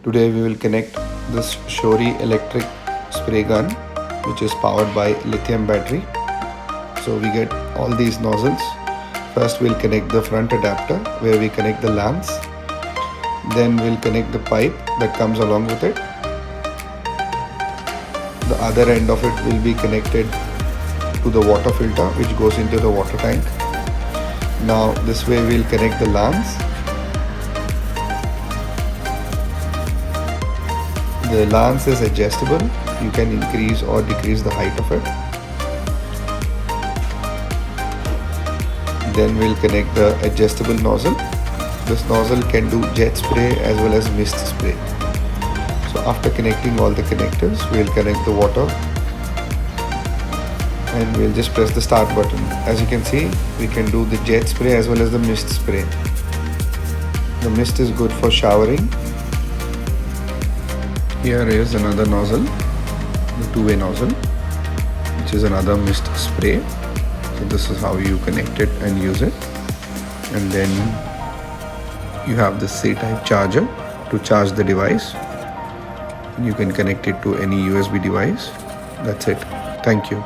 Today we will connect this SHoRI electric spray gun, which is powered by lithium battery. So we get all these nozzles. First we'll connect the front adapter where we connect the lamps. Then we'll connect the pipe that comes along with it. The other end of it will be connected to the water filter which goes into the water tank. Now this way we'll connect the lamps. The lance is adjustable. You can increase or decrease the height of it. Then we'll connect the adjustable nozzle. This nozzle can do jet spray as well as mist spray. So after connecting all the connectors, we'll connect the water and we'll just press the start button. As you can see, we can do the jet spray as well as the mist spray. The mist is good for showering. Here is another nozzle, the two-way nozzle, which is another mist spray. So this is how you connect it and use it. And then you have the C-type charger to charge the device. You can connect it to any USB device. That's it. Thank you.